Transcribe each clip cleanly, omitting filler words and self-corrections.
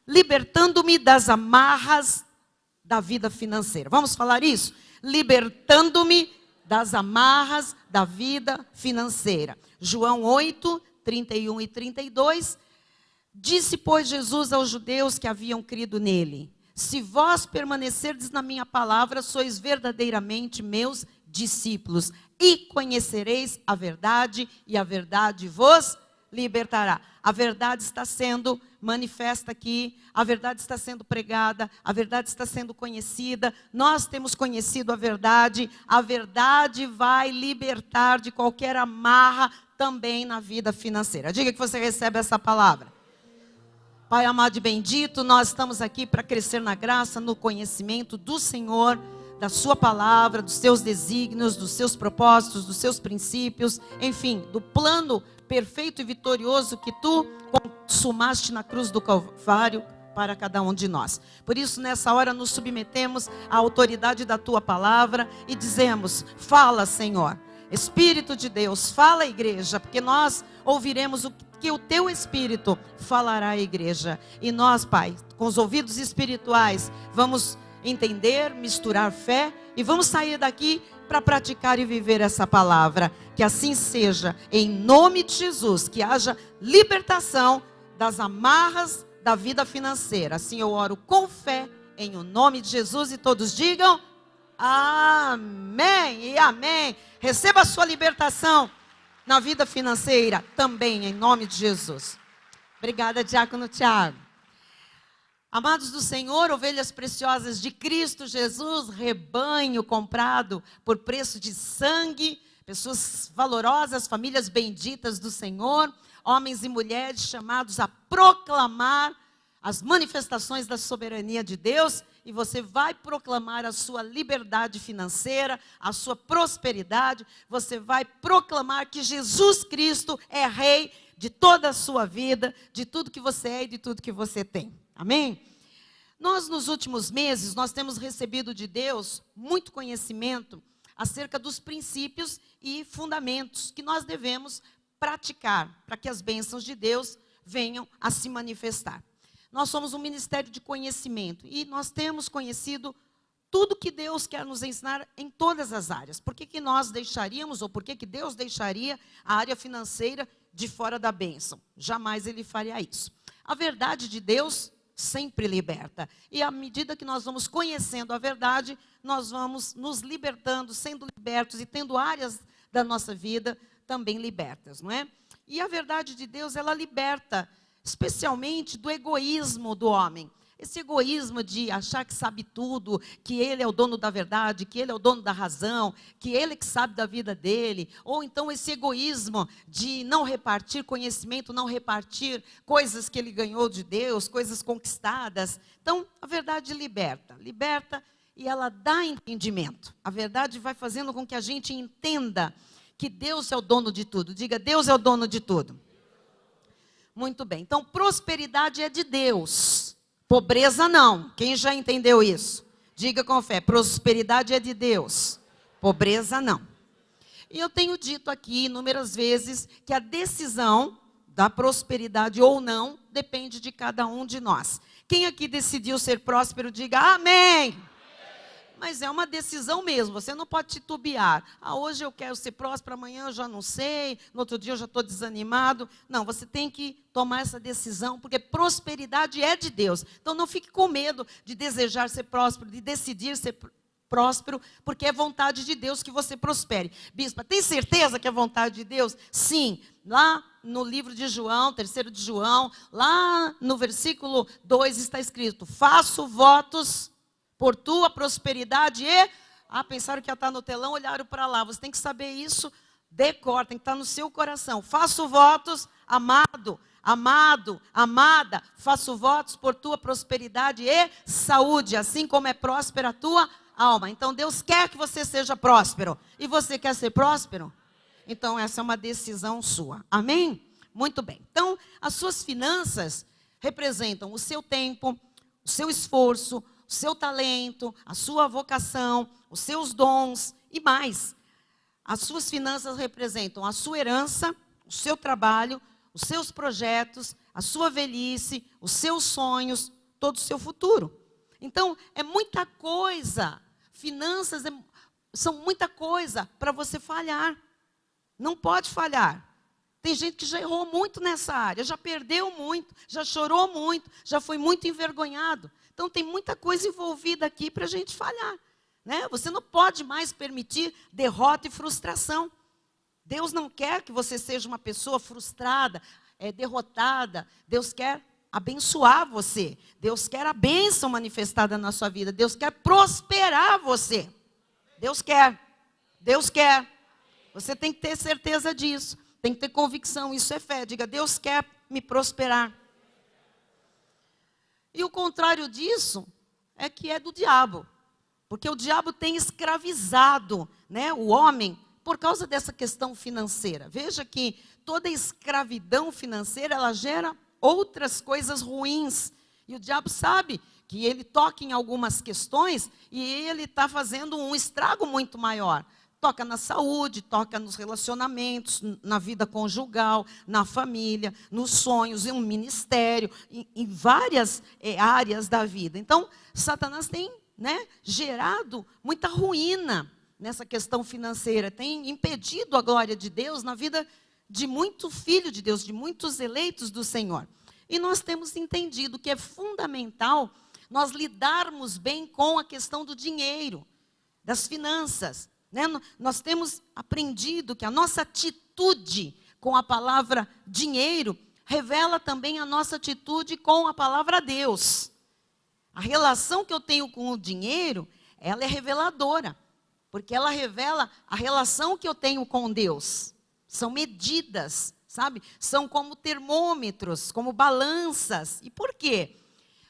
libertando-me das amarras da vida financeira. Vamos falar isso? Libertando-me das amarras da vida financeira. João 8, 31 e 32. Disse, pois, Jesus aos judeus que haviam crido nele: se vós permanecerdes na minha palavra, sois verdadeiramente meus discípulos, e conhecereis a verdade, e a verdade vos libertará. A verdade está sendo manifesta aqui, a verdade está sendo pregada, a verdade está sendo conhecida, nós temos conhecido a verdade vai libertar de qualquer amarra também na vida financeira. Diga que você recebe essa palavra. Pai amado e bendito, nós estamos aqui para crescer na graça, no conhecimento do Senhor, da sua palavra, dos seus desígnios, dos seus propósitos, dos seus princípios, enfim, do plano perfeito e vitorioso que tu consumaste na cruz do Calvário para cada um de nós. Por isso, nessa hora, nos submetemos à autoridade da tua palavra e dizemos: fala, Senhor. Espírito de Deus, fala, igreja, porque nós ouviremos o que o teu Espírito falará à igreja. E nós, Pai, com os ouvidos espirituais, vamos entender, misturar fé e vamos sair daqui para praticar e viver essa palavra. Que assim seja, em nome de Jesus, que haja libertação das amarras da vida financeira. Assim eu oro com fé, em o nome de Jesus, e todos digam amém e amém. Receba a sua libertação na vida financeira também, em nome de Jesus. Obrigada, diácono Tiago. Amados do Senhor, ovelhas preciosas de Cristo Jesus, rebanho comprado por preço de sangue, pessoas valorosas, famílias benditas do Senhor, homens e mulheres chamados a proclamar as manifestações da soberania de Deus, e você vai proclamar a sua liberdade financeira, a sua prosperidade, você vai proclamar que Jesus Cristo é Rei de toda a sua vida, de tudo que você é e de tudo que você tem. Amém? Nós, nos últimos meses, nós temos recebido de Deus muito conhecimento acerca dos princípios e fundamentos que nós devemos praticar para que as bênçãos de Deus venham a se manifestar. Nós somos um ministério de conhecimento e nós temos conhecido tudo que Deus quer nos ensinar em todas as áreas. Por que nós deixaríamos, ou por que Deus deixaria a área financeira de fora da bênção? Jamais Ele faria isso. A verdade de Deus sempre liberta. E à medida que nós vamos conhecendo a verdade, nós vamos nos libertando, sendo libertos e tendo áreas da nossa vida também libertas, não é? E a verdade de Deus, ela liberta, especialmente do egoísmo do homem. Esse egoísmo de achar que sabe tudo, que ele é o dono da verdade, que ele é o dono da razão, que ele que sabe da vida dele. Ou então esse egoísmo de não repartir conhecimento, não repartir coisas que ele ganhou de Deus, coisas conquistadas. Então, a verdade liberta e ela dá entendimento. A verdade vai fazendo com que a gente entenda que Deus é o dono de tudo. Diga, Deus é o dono de tudo. Muito bem, então prosperidade é de Deus. Pobreza não. Quem já entendeu isso? Diga com fé. Prosperidade é de Deus. Pobreza não. E eu tenho dito aqui inúmeras vezes que a decisão da prosperidade ou não depende de cada um de nós. Quem aqui decidiu ser próspero, diga amém. Mas é uma decisão mesmo, você não pode titubear. Hoje eu quero ser próspero, amanhã eu já não sei, no outro dia eu já estou desanimado. Não, você tem que tomar essa decisão, porque prosperidade é de Deus. Então não fique com medo de desejar ser próspero, de decidir ser próspero, porque é vontade de Deus que você prospere. Bispa, tem certeza que é vontade de Deus? Sim. Lá no livro de João, 3º de João, lá no versículo 2 está escrito: faço votos por tua prosperidade e... pensaram que ia estar no telão, olharam para lá. Você tem que saber isso, decora, tem que estar no seu coração. Faço votos, amado, amada, faço votos por tua prosperidade e saúde, assim como é próspera a tua alma. Então Deus quer que você seja próspero. E você quer ser próspero? Então essa é uma decisão sua. Amém? Muito bem. Então as suas finanças representam o seu tempo, o seu esforço, o seu talento, a sua vocação, os seus dons e mais. As suas finanças representam a sua herança, o seu trabalho, os seus projetos, a sua velhice, os seus sonhos, todo o seu futuro. Então, é muita coisa. Finanças são muita coisa para você falhar. Não pode falhar. Tem gente que já errou muito nessa área, já perdeu muito, já chorou muito, já foi muito envergonhado. Então, tem muita coisa envolvida aqui para a gente falhar. Né? Você não pode mais permitir derrota e frustração. Deus não quer que você seja uma pessoa frustrada, derrotada. Deus quer abençoar você. Deus quer a bênção manifestada na sua vida. Deus quer prosperar você. Deus quer. Deus quer. Você tem que ter certeza disso. Tem que ter convicção. Isso é fé. Diga, Deus quer me prosperar. E o contrário disso é que é do diabo. Porque o diabo tem escravizado, né, o homem por causa dessa questão financeira. Veja que toda escravidão financeira, ela gera outras coisas ruins. E o diabo sabe que ele toca em algumas questões e ele está fazendo um estrago muito maior. Toca na saúde, toca nos relacionamentos, na vida conjugal, na família, nos sonhos, em um ministério, em várias áreas da vida. Então, Satanás tem, né, gerado muita ruína nessa questão financeira, tem impedido a glória de Deus na vida de muito filho de Deus, de muitos eleitos do Senhor. E nós temos entendido que é fundamental nós lidarmos bem com a questão do dinheiro, das finanças. Né? Nós temos aprendido que a nossa atitude com a palavra dinheiro revela também a nossa atitude com a palavra Deus. A relação que eu tenho com o dinheiro, ela é reveladora, porque ela revela a relação que eu tenho com Deus. São medidas, sabe? São como termômetros, como balanças. E por quê?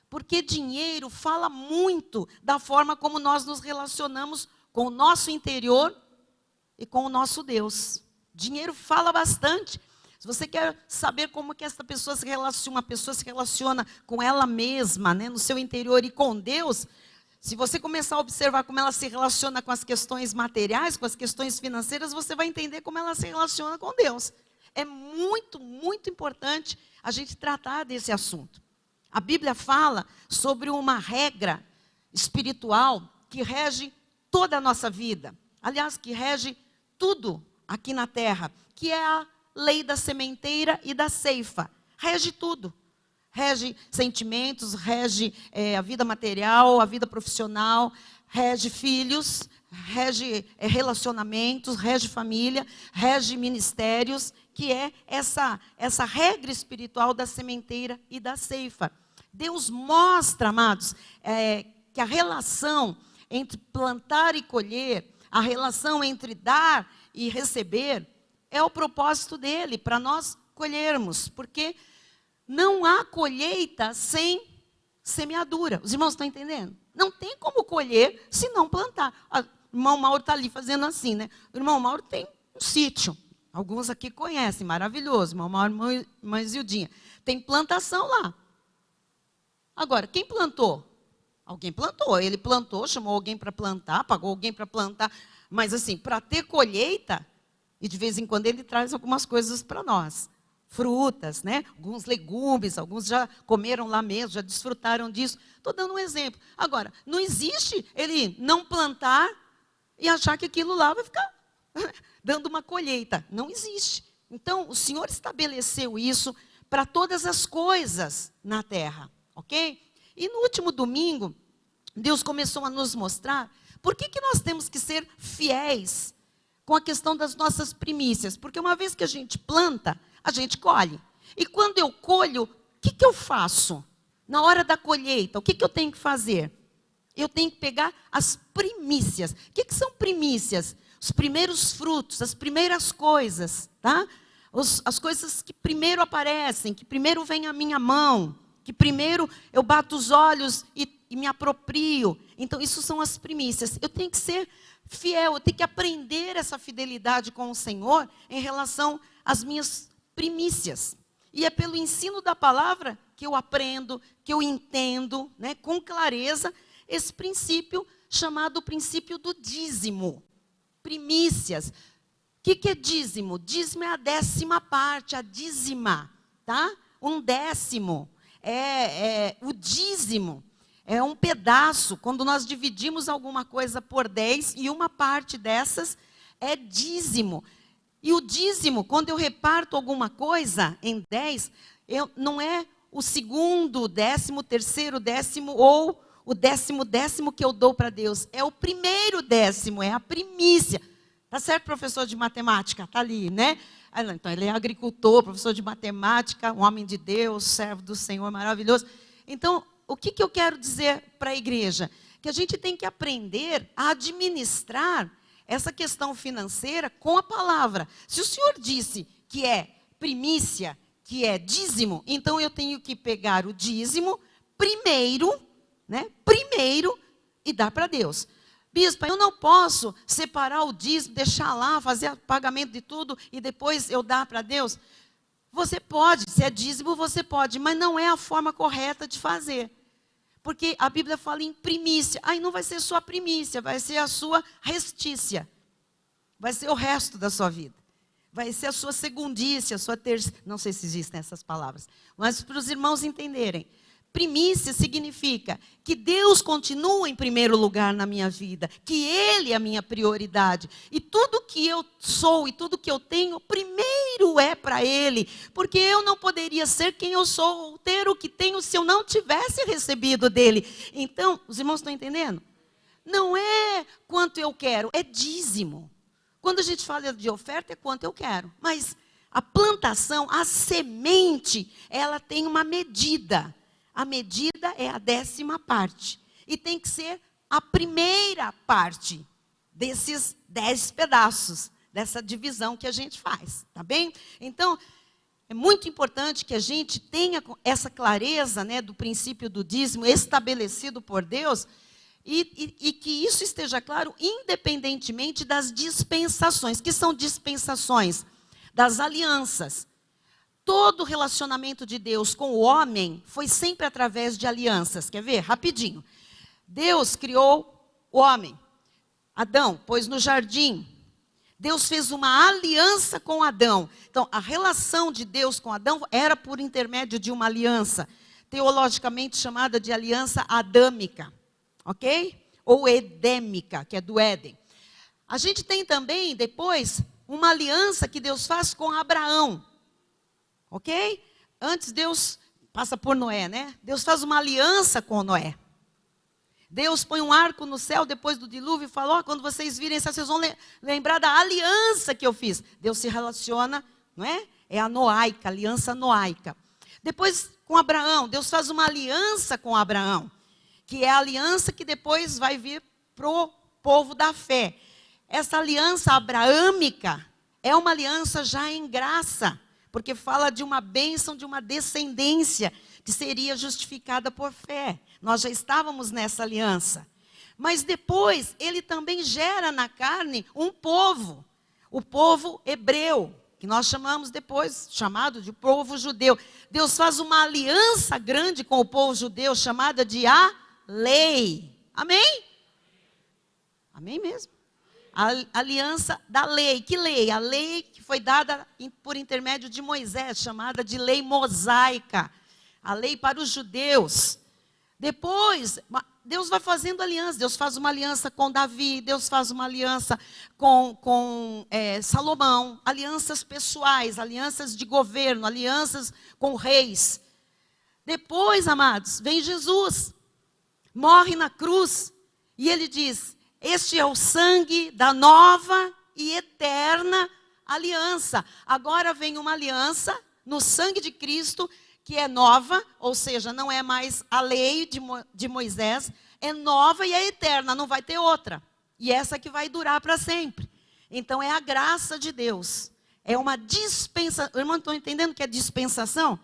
Porque dinheiro fala muito da forma como nós nos relacionamos com o nosso interior e com o nosso Deus. Dinheiro fala bastante. Se você quer saber como que essa pessoa se relaciona, uma pessoa se relaciona com ela mesma, né, no seu interior e com Deus, se você começar a observar como ela se relaciona com as questões materiais, com as questões financeiras, você vai entender como ela se relaciona com Deus. É muito, muito importante a gente tratar desse assunto. A Bíblia fala sobre uma regra espiritual que rege toda a nossa vida. Aliás, que rege tudo aqui na terra, que é a lei da sementeira e da ceifa. Rege tudo. Rege sentimentos, rege a vida material, a vida profissional, rege filhos, rege relacionamentos, rege família, rege ministérios, que é essa regra espiritual da sementeira e da ceifa. Deus mostra, amados, que a relação entre plantar e colher, a relação entre dar e receber, é o propósito dele, para nós colhermos, porque não há colheita sem semeadura. Os irmãos estão entendendo? Não tem como colher se não plantar. O irmão Mauro está ali fazendo assim, né? O irmão Mauro tem um sítio. Alguns aqui conhecem, maravilhoso. Irmão Mauro, irmã Zildinha. Tem plantação lá. Agora, quem plantou? Alguém plantou. Ele plantou, chamou alguém para plantar, pagou alguém para plantar. Mas assim, para ter colheita, e de vez em quando ele traz algumas coisas para nós. Frutas, né? Alguns legumes, alguns já comeram lá mesmo, já desfrutaram disso. Estou dando um exemplo. Agora, não existe ele não plantar e achar que aquilo lá vai ficar dando uma colheita. Não existe. Então, o Senhor estabeleceu isso para todas as coisas na terra, ok? E no último domingo, Deus começou a nos mostrar por que nós temos que ser fiéis com a questão das nossas primícias. Porque uma vez que a gente planta, a gente colhe. E quando eu colho, o que eu faço? Na hora da colheita, o que eu tenho que fazer? Eu tenho que pegar as primícias. O que são primícias? Os primeiros frutos, as primeiras coisas, tá? As coisas que primeiro aparecem, que primeiro vêm à minha mão, que primeiro eu bato os olhos e me aproprio. Então, isso são as primícias. Eu tenho que ser fiel, eu tenho que aprender essa fidelidade com o Senhor em relação às minhas primícias. E é pelo ensino da palavra que eu aprendo, que eu entendo, né, com clareza, esse princípio chamado princípio do dízimo. Primícias. O que é dízimo? Dízimo é a 10ª parte, a dízima, tá? 1/10. o dízimo. É um pedaço, quando nós dividimos alguma coisa por 10, e uma parte dessas é dízimo. E o dízimo, quando eu reparto alguma coisa em 10, não é o segundo, 13º, 10º ou o 10º que eu dou para Deus. É o primeiro 10º, é a primícia. Tá certo, professor de matemática? Tá ali, né? Então, ele é agricultor, professor de matemática, um homem de Deus, servo do Senhor, maravilhoso. Então, o que eu quero dizer para a igreja? Que a gente tem que aprender a administrar essa questão financeira com a palavra. Se o Senhor disse que é primícia, que é dízimo, então eu tenho que pegar o dízimo primeiro, né? Primeiro, e dar para Deus. Bispa, eu não posso separar o dízimo, deixar lá, fazer o pagamento de tudo e depois eu dar para Deus. Você pode, se é dízimo você pode, mas não é a forma correta de fazer. Porque a Bíblia fala em primícia. Aí não vai ser sua primícia, vai ser a sua restícia. Vai ser o resto da sua vida. Vai ser a sua segundícia, a sua terceira. Não sei se existem essas palavras. Mas para os irmãos entenderem. Primícia significa que Deus continua em primeiro lugar na minha vida, que Ele é a minha prioridade. E tudo que eu sou e tudo que eu tenho, primeiro é para Ele. Porque eu não poderia ser quem eu sou, ou ter o que tenho, se eu não tivesse recebido dEle. Então, os irmãos estão entendendo? Não é quanto eu quero, é dízimo. Quando a gente fala de oferta, é quanto eu quero. Mas a plantação, a semente, ela tem uma medida. A medida é a 10ª parte. E tem que ser a primeira parte desses 10 pedaços, dessa divisão que a gente faz, tá bem? Então, é muito importante que a gente tenha essa clareza, né, do princípio do dízimo estabelecido por Deus, e que isso esteja claro independentemente das dispensações. Que são dispensações? Das alianças. Todo relacionamento de Deus com o homem foi sempre através de alianças. Quer ver? Rapidinho. Deus criou o homem. Adão pôs no jardim. Deus fez uma aliança com Adão. Então, a relação de Deus com Adão era por intermédio de uma aliança, teologicamente chamada de aliança adâmica. Ok? Ou edêmica, que é do Éden. A gente tem também, depois, uma aliança que Deus faz com Abraão. Ok? Antes Deus passa por Noé, né? Deus faz uma aliança com Noé. Deus põe um arco no céu depois do dilúvio e fala, quando vocês virem isso, vocês vão lembrar da aliança que eu fiz. Deus se relaciona, não é? É a noaica, aliança noaica. Depois com Abraão, Deus faz uma aliança com Abraão, que é a aliança que depois vai vir para o povo da fé. Essa aliança abraâmica é uma aliança já em graça, porque fala de uma bênção, de uma descendência que seria justificada por fé. Nós já estávamos nessa aliança. Mas depois, ele também gera na carne um povo. O povo hebreu, que nós chamamos depois, chamado de povo judeu. Deus faz uma aliança grande com o povo judeu, chamada de a lei. Amém? Amém mesmo? A aliança da lei. Que lei? A lei que foi dada por intermédio de Moisés, chamada de lei mosaica. A lei para os judeus. Depois, Deus vai fazendo aliança. Deus faz uma aliança com Davi. Deus faz uma aliança com Salomão. Alianças pessoais, alianças de governo, alianças com reis. Depois, amados, vem Jesus. Morre na cruz. E ele diz... Este é o sangue da nova e eterna aliança. Agora vem uma aliança no sangue de Cristo, que é nova, ou seja, não é mais a lei de Moisés, é nova e é eterna, não vai ter outra. E essa que vai durar para sempre. Então é a graça de Deus. É uma dispensação. Irmão, estão entendendo o que é dispensação?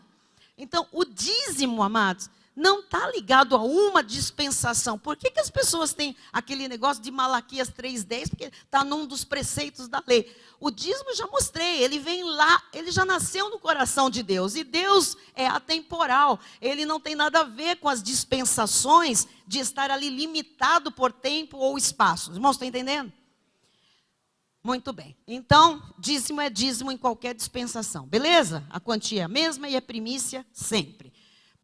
Então, o dízimo, amados, não está ligado a uma dispensação. Por que as pessoas têm aquele negócio de Malaquias 3,10? Porque está num dos preceitos da lei. O dízimo, já mostrei, ele vem lá, ele já nasceu no coração de Deus. E Deus é atemporal. Ele não tem nada a ver com as dispensações de estar ali limitado por tempo ou espaço. Os irmãos estão entendendo? Muito bem. Então, dízimo é dízimo em qualquer dispensação. Beleza? A quantia é a mesma e é primícia sempre.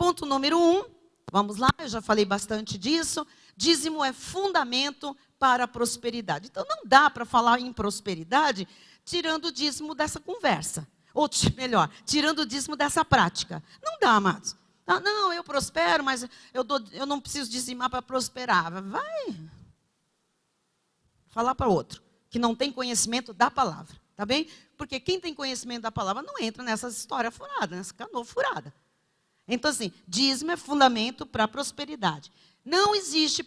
Ponto número 1, vamos lá, eu já falei bastante disso. Dízimo é fundamento para a prosperidade. Então, não dá para falar em prosperidade tirando o dízimo dessa conversa. Ou, melhor, tirando o dízimo dessa prática. Não dá, amados. Ah, não, eu prospero, mas eu não preciso dizimar para prosperar. Vai falar para outro, que não tem conhecimento da palavra. Tá bem? Porque quem tem conhecimento da palavra não entra nessa história furada, nessa canoa furada. Então, assim, dízimo é fundamento para a prosperidade. Não existe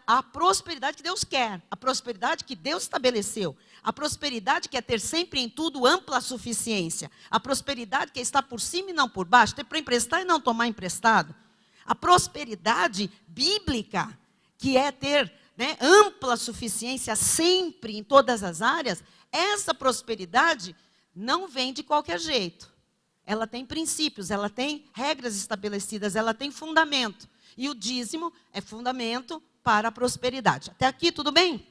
a prosperidade que Deus quer, a prosperidade que Deus estabeleceu, a prosperidade que é ter sempre em tudo ampla suficiência, a prosperidade que é estar por cima e não por baixo, ter para emprestar e não tomar emprestado, a prosperidade bíblica, que é ter, né, ampla suficiência sempre em todas as áreas. Essa prosperidade não vem de qualquer jeito. Ela tem princípios, ela tem regras estabelecidas, ela tem fundamento. E o dízimo é fundamento para a prosperidade. Até aqui, tudo bem?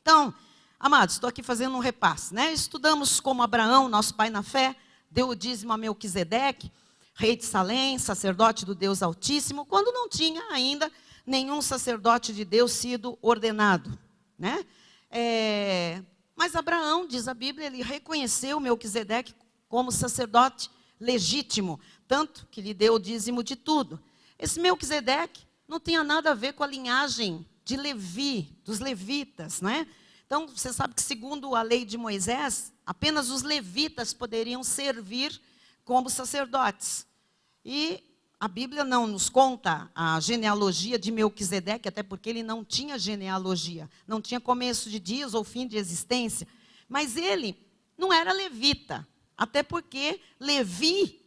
Então, amados, estou aqui fazendo um repasse, né? Estudamos como Abraão, nosso pai na fé, deu o dízimo a Melquisedeque, rei de Salém, sacerdote do Deus Altíssimo, quando não tinha ainda nenhum sacerdote de Deus sido ordenado, né? Mas Abraão, diz a Bíblia, ele reconheceu Melquisedeque como sacerdote legítimo, tanto que lhe deu o dízimo de tudo. Esse Melquisedeque não tinha nada a ver com a linhagem de Levi, dos levitas, né? Então, você sabe que segundo a lei de Moisés, apenas os levitas poderiam servir como sacerdotes. E a Bíblia não nos conta a genealogia de Melquisedeque, até porque ele não tinha genealogia, não tinha começo de dias ou fim de existência. Mas ele não era levita, até porque Levi,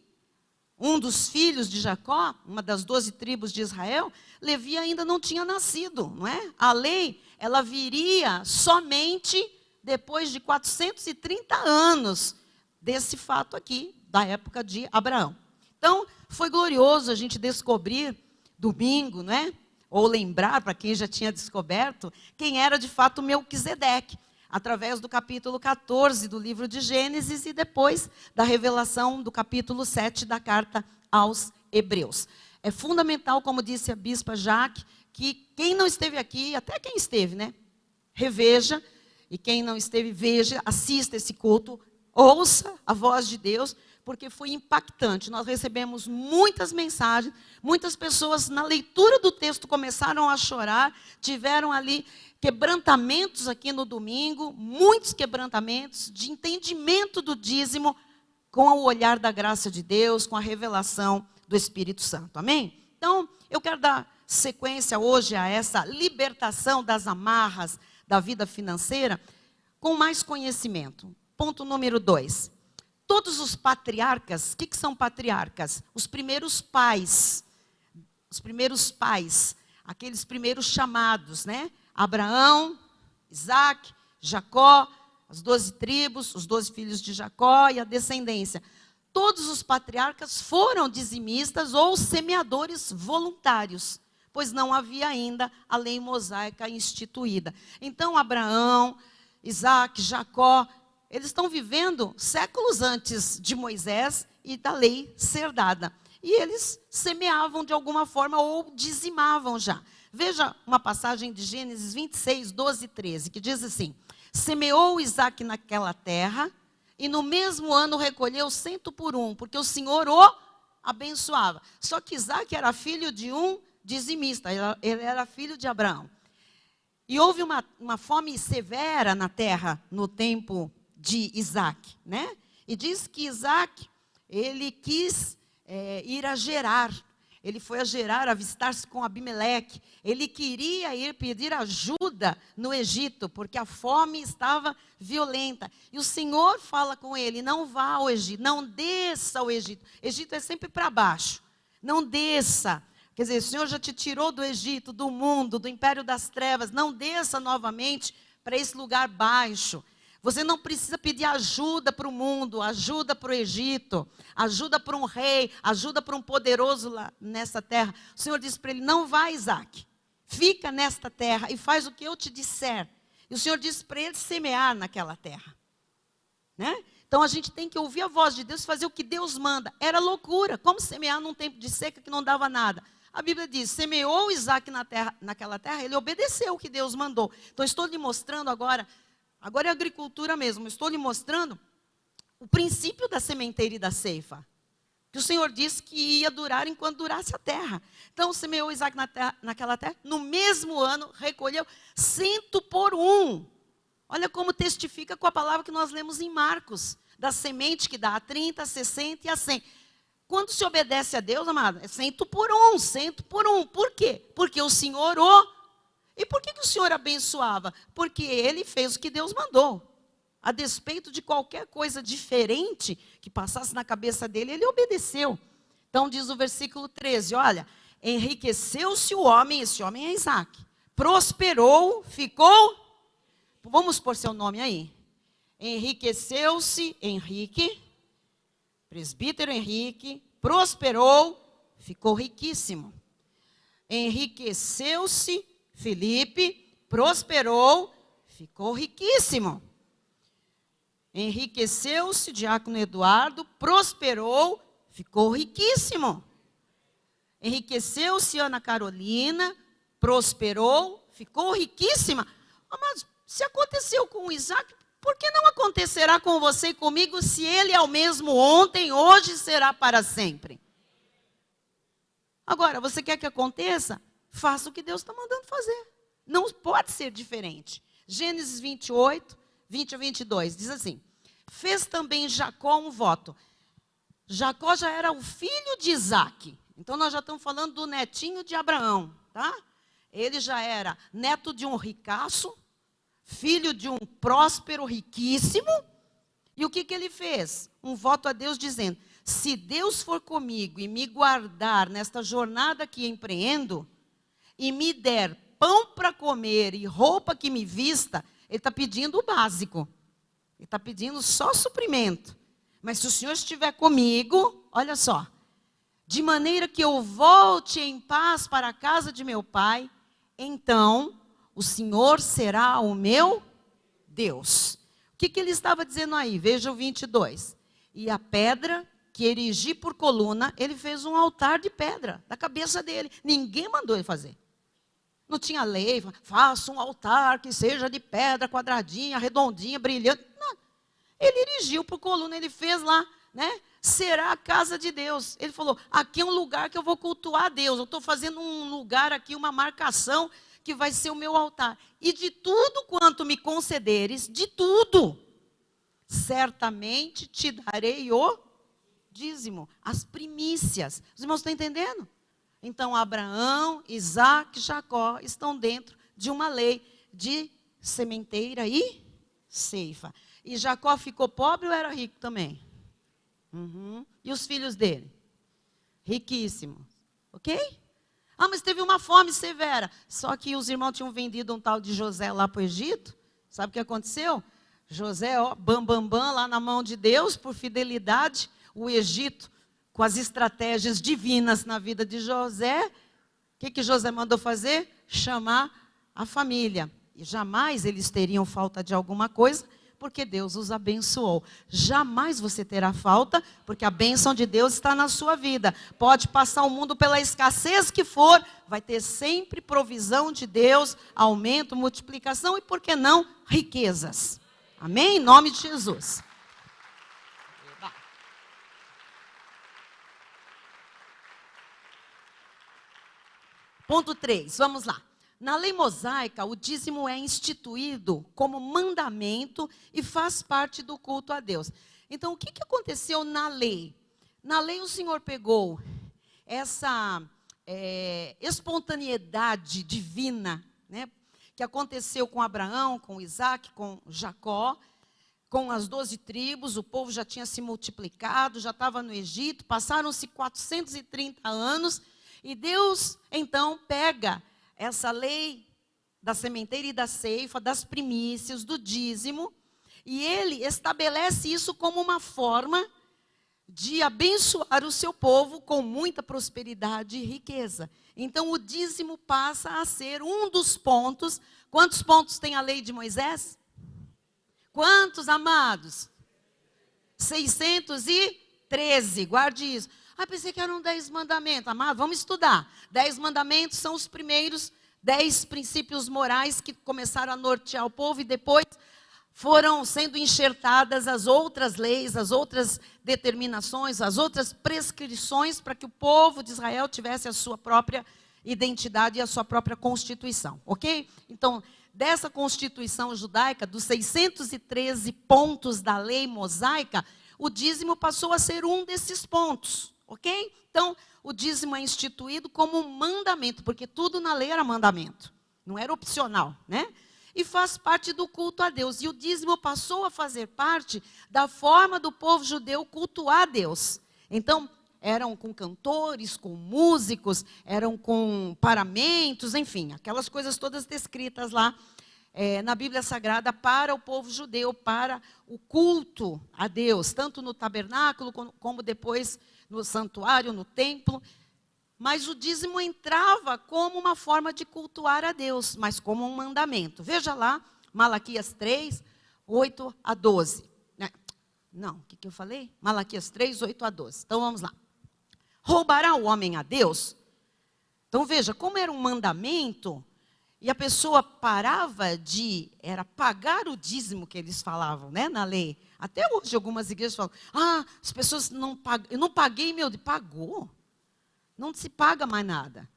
um dos filhos de Jacó, uma das 12 tribos de Israel, Levi ainda não tinha nascido, não é? A lei, ela viria somente depois de 430 anos desse fato aqui, da época de Abraão. Então, foi glorioso a gente descobrir domingo, não é? Ou lembrar, para quem já tinha descoberto, quem era de fato Melquisedeque, através do capítulo 14 do livro de Gênesis e depois da revelação do capítulo 7 da carta aos Hebreus. É fundamental, como disse a bispa Jaque, que quem não esteve aqui, até quem esteve, né? Reveja, e quem não esteve, veja, assista esse culto, ouça a voz de Deus, porque foi impactante. Nós recebemos muitas mensagens, muitas pessoas na leitura do texto começaram a chorar, tiveram ali quebrantamentos aqui no domingo, muitos quebrantamentos de entendimento do dízimo com o olhar da graça de Deus, com a revelação do Espírito Santo. Amém? Então, eu quero dar sequência hoje a essa libertação das amarras da vida financeira com mais conhecimento. Ponto número 2. Todos os patriarcas, o que são patriarcas? Os primeiros pais, aqueles primeiros chamados, né? Abraão, Isaac, Jacó, as 12 tribos, os 12 filhos de Jacó e a descendência. Todos os patriarcas foram dizimistas ou semeadores voluntários, pois não havia ainda a lei mosaica instituída. Então, Abraão, Isaac, Jacó, eles estão vivendo séculos antes de Moisés e da lei ser dada. E eles semeavam de alguma forma ou dizimavam já. Veja uma passagem de Gênesis 26, 12 e 13, que diz assim: semeou Isaac naquela terra, e no mesmo ano recolheu 100 por 1, porque o Senhor o abençoava. Só que Isaac era filho de um dizimista, ele era filho de Abraão. E houve uma fome severa na terra no tempo de Isaac, né? E diz que Isaac, ele quis ir a Gerar. Ele foi a Gerar, avistar-se com Abimeleque. Ele queria ir pedir ajuda no Egito, porque a fome estava violenta. E o Senhor fala com ele: não vá ao Egito, não desça ao Egito. Egito é sempre para baixo. Não desça. Quer dizer, o Senhor já te tirou do Egito, do mundo, do império das trevas. Não desça novamente para esse lugar baixo. Você não precisa pedir ajuda para o mundo, ajuda para o Egito, ajuda para um rei, ajuda para um poderoso lá nessa terra. O Senhor disse para ele: não vá, Isaac, fica nesta terra e faz o que eu te disser. E o Senhor disse para ele semear naquela terra, né? Então a gente tem que ouvir a voz de Deus e fazer o que Deus manda. Era loucura, como semear num tempo de seca que não dava nada. A Bíblia diz, semeou Isaac naquela terra, ele obedeceu o que Deus mandou. Então estou lhe mostrando agora é agricultura mesmo, estou lhe mostrando o princípio da sementeira e da ceifa. Que o Senhor disse que ia durar enquanto durasse a terra. Então semeou Isaac naquela terra, no mesmo ano recolheu 100 por 1. Olha como testifica com a palavra que nós lemos em Marcos, da semente que dá a 30, a 60 e a 100. Quando se obedece a Deus, amado, é 100 por 1, 100 por 1. Por quê? Porque o Senhor E por que o Senhor abençoava? Porque ele fez o que Deus mandou. A despeito de qualquer coisa diferente que passasse na cabeça dele, ele obedeceu. Então diz o versículo 13, olha, enriqueceu-se o homem, esse homem é Isaac, prosperou, ficou... Vamos pôr seu nome aí. Enriqueceu-se, Henrique, presbítero Henrique, prosperou, ficou riquíssimo. Enriqueceu-se, Felipe, prosperou, ficou riquíssimo. Enriqueceu-se, diácono Eduardo, prosperou, ficou riquíssimo. Enriqueceu-se, Ana Carolina, prosperou, ficou riquíssima. Amados, se aconteceu com Isaac, por que não acontecerá com você e comigo se ele é o mesmo ontem, hoje e será para sempre? Agora, você quer que aconteça? Faça o que Deus está mandando fazer. Não pode ser diferente. Gênesis 28, 20 a 22, diz assim, fez também Jacó um voto. Jacó já era o filho de Isaac. Então nós já estamos falando do netinho de Abraão, tá? Ele já era neto de um ricaço, filho de um próspero riquíssimo. E o que ele fez? Um voto a Deus dizendo, se Deus for comigo e me guardar nesta jornada que empreendo, e me der pão para comer e roupa que me vista, ele está pedindo o básico. Ele está pedindo só suprimento. Mas se o Senhor estiver comigo, olha só, de maneira que eu volte em paz para a casa de meu pai, então o Senhor será o meu Deus. O que ele estava dizendo aí? Veja o 22. E a pedra que erigi por coluna, ele fez um altar de pedra, da cabeça dele. Ninguém mandou ele fazer. Não tinha lei, faça um altar que seja de pedra, quadradinha, redondinha, brilhante. Não. Ele erigiu por coluna, ele fez lá, né? Será a casa de Deus. Ele falou, aqui é um lugar que eu vou cultuar a Deus. Eu estou fazendo um lugar aqui, uma marcação que vai ser o meu altar. E de tudo quanto me concederes, de tudo, certamente te darei o dízimo, as primícias. Os irmãos estão entendendo? Então, Abraão, Isaac, Jacó estão dentro de uma lei de sementeira e ceifa. E Jacó ficou pobre ou era rico também? E os filhos dele? Riquíssimos. Ok? Ah, mas teve uma fome severa. Só que os irmãos tinham vendido um tal de José lá para o Egito. Sabe o que aconteceu? José, ó, bam, lá na mão de Deus, por fidelidade. O Egito, com as estratégias divinas na vida de José. O que José mandou fazer? Chamar a família. E jamais eles teriam falta de alguma coisa, porque Deus os abençoou. Jamais você terá falta, porque a bênção de Deus está na sua vida. Pode passar o mundo pela escassez que for, vai ter sempre provisão de Deus, aumento, multiplicação e, por que não, riquezas. Amém? Em nome de Jesus. Ponto 3, vamos lá. Na lei mosaica, o dízimo é instituído como mandamento e faz parte do culto a Deus. Então, o que aconteceu na lei? Na lei, o Senhor pegou essa espontaneidade divina, né, que aconteceu com Abraão, com Isaac, com Jacó, com as 12 tribos. O povo já tinha se multiplicado, já estava no Egito, passaram-se 430 anos, e Deus, então, pega essa lei da sementeira e da ceifa, das primícias, do dízimo, e ele estabelece isso como uma forma de abençoar o seu povo com muita prosperidade e riqueza. Então o dízimo passa a ser um dos pontos. Quantos pontos tem a lei de Moisés? Quantos, amados? 613, guarde isso. Pensei que eram 10 mandamentos. Amado, vamos estudar. 10 mandamentos são os primeiros 10 princípios morais que começaram a nortear o povo e depois foram sendo enxertadas as outras leis, as outras determinações, as outras prescrições para que o povo de Israel tivesse a sua própria identidade e a sua própria constituição, ok? Então, dessa constituição judaica, dos 613 pontos da lei mosaica, o dízimo passou a ser um desses pontos, ok? Então, o dízimo é instituído como um mandamento, porque tudo na lei era mandamento, não era opcional, né? E faz parte do culto a Deus. E o dízimo passou a fazer parte da forma do povo judeu cultuar a Deus. Então, eram com cantores, com músicos, eram com paramentos, enfim, aquelas coisas todas descritas lá na Bíblia Sagrada para o povo judeu, para o culto a Deus, tanto no tabernáculo como depois no santuário, no templo. Mas o dízimo entrava como uma forma de cultuar a Deus, mas como um mandamento. Veja lá, Malaquias 3, 8 a 12. Não, o que eu falei? Malaquias 3, 8 a 12. Então vamos lá. Roubará o homem a Deus? Então veja, como era um mandamento, e a pessoa parava era pagar o dízimo que eles falavam, né, na lei. Até hoje algumas igrejas falam, as pessoas não pagam, eu não paguei meu dízimo. Pagou? Não se paga mais nada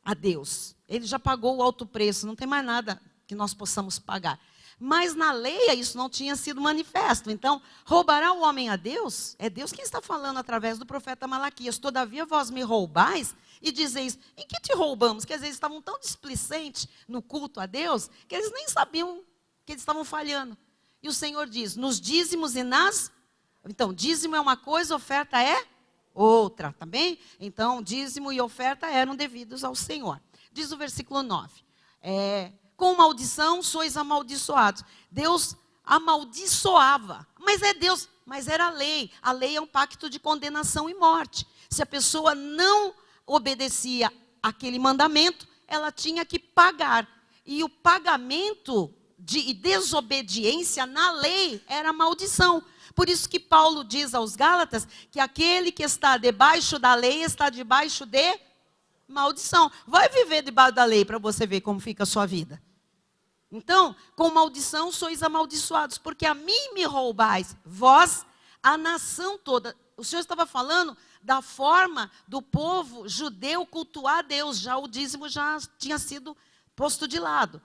a Deus. Ele já pagou o alto preço, não tem mais nada que nós possamos pagar. Mas na lei isso não tinha sido manifesto. Então, roubará o homem a Deus? É Deus quem está falando através do profeta Malaquias. Todavia vós me roubais e dizeis, em que te roubamos? Quer dizer, eles estavam tão displicentes no culto a Deus, que eles nem sabiam que eles estavam falhando. E o Senhor diz, nos dízimos e nas... Então, dízimo é uma coisa, oferta é outra, tá bem? Então, dízimo e oferta eram devidos ao Senhor. Diz o versículo 9. Com maldição sois amaldiçoados. Deus amaldiçoava. Mas é Deus, mas era a lei. A lei é um pacto de condenação e morte. Se a pessoa não obedecia aquele mandamento, ela tinha que pagar. E o pagamento de desobediência na lei era maldição. Por isso que Paulo diz aos Gálatas que aquele que está debaixo da lei está debaixo de maldição. Vai viver debaixo da lei para você ver como fica a sua vida. Então, com maldição sois amaldiçoados, porque a mim me roubais, vós, a nação toda. O Senhor estava falando da forma do povo judeu cultuar a Deus. Já o dízimo já tinha sido posto de lado.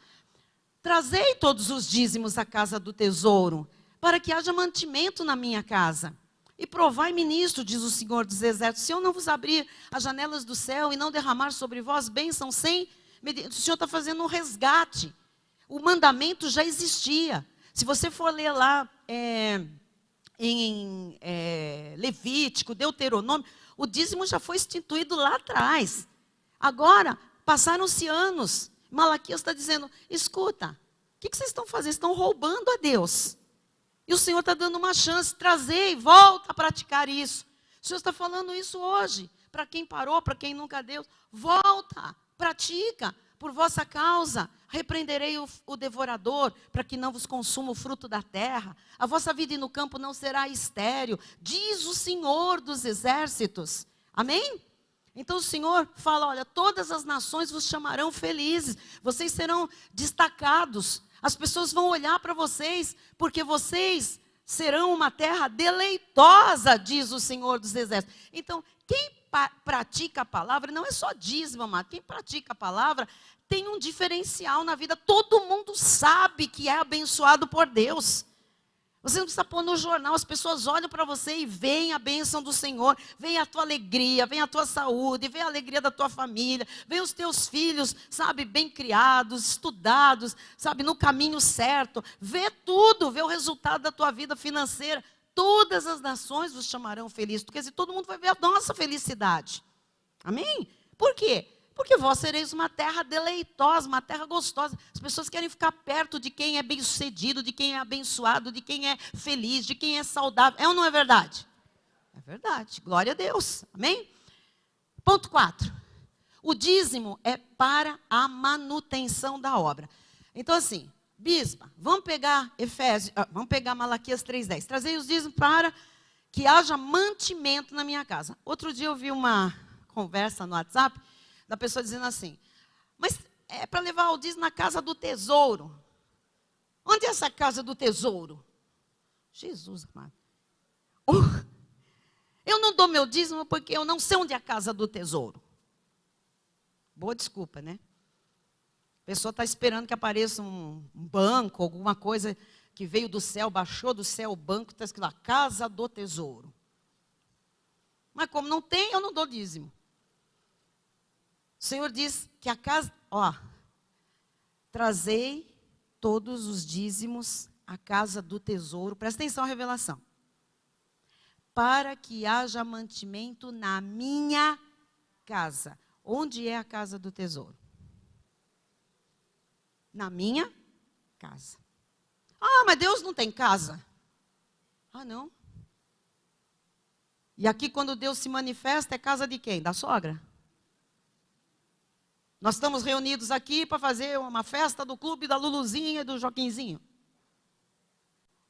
Trazei todos os dízimos à casa do tesouro, para que haja mantimento na minha casa. E provai-me nisto, diz o Senhor dos Exércitos, se eu não vos abrir as janelas do céu e não derramar sobre vós bênção sem... O Senhor está fazendo um resgate. O mandamento já existia. Se você for ler lá em Levítico, Deuteronômio, o dízimo já foi instituído lá atrás. Agora, passaram-se anos. Malaquias está dizendo, escuta, o que vocês estão fazendo? Estão roubando a Deus. E o Senhor está dando uma chance, trazei, volta a praticar isso. O Senhor está falando isso hoje, para quem parou, para quem nunca deu. Volta, pratica, por vossa causa. Repreenderei o devorador, para que não vos consuma o fruto da terra. A vossa vida no campo não será estéril, diz o Senhor dos Exércitos. Amém? Então o Senhor fala, olha, todas as nações vos chamarão felizes. Vocês serão destacados. As pessoas vão olhar para vocês, porque vocês serão uma terra deleitosa, diz o Senhor dos Exércitos. Então, quem pratica a palavra, não é só dízimo, amado. Quem pratica a palavra tem um diferencial na vida. Todo mundo sabe que é abençoado por Deus. Você não precisa pôr no jornal, as pessoas olham para você e veem a bênção do Senhor, veem a tua alegria, veem a tua saúde, veem a alegria da tua família, veem os teus filhos, sabe, bem criados, estudados, sabe, no caminho certo. Vê tudo, vê o resultado da tua vida financeira. Todas as nações vos chamarão felizes, porque assim, todo mundo vai ver a nossa felicidade. Amém? Por quê? Porque vós sereis uma terra deleitosa, uma terra gostosa. As pessoas querem ficar perto de quem é bem-sucedido, de quem é abençoado, de quem é feliz, de quem é saudável. É ou não é verdade? É verdade. Glória a Deus. Amém? Ponto 4. O dízimo é para a manutenção da obra. Então assim, bispa, vamos pegar vamos pegar Malaquias 3:10. Trazei os dízimos para que haja mantimento na minha casa. Outro dia eu vi uma conversa no WhatsApp da pessoa dizendo assim, mas é para levar o dízimo na casa do tesouro. Onde é essa casa do tesouro? Jesus amado. Eu não dou meu dízimo porque eu não sei onde é a casa do tesouro. Boa desculpa, né? A pessoa está esperando que apareça um banco, alguma coisa que veio do céu, baixou do céu o banco, está escrito lá, casa do tesouro. Mas como não tem, eu não dou dízimo. O Senhor diz que a casa, trazei todos os dízimos à casa do tesouro, presta atenção à revelação, para que haja mantimento na minha casa. Onde é a casa do tesouro? Na minha casa. Ah, mas Deus não tem casa. Ah, não. E aqui quando Deus se manifesta é casa de quem? Da sogra. Nós estamos reunidos aqui para fazer uma festa do clube da Luluzinha e do Joquinzinho.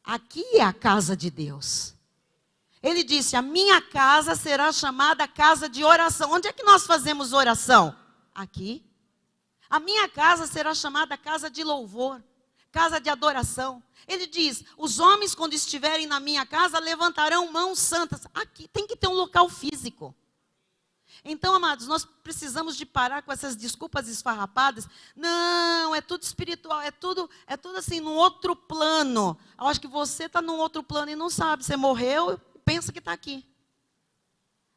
Aqui é a casa de Deus. Ele disse, a minha casa será chamada casa de oração. Onde é que nós fazemos oração? Aqui. A minha casa será chamada casa de louvor, casa de adoração. Ele diz, os homens quando estiverem na minha casa levantarão mãos santas. Aqui tem que ter um local físico. Então, amados, nós precisamos de parar com essas desculpas esfarrapadas. Não, é tudo espiritual, é tudo assim, num outro plano. Eu acho que você está num outro plano e não sabe. Você morreu e pensa que está aqui.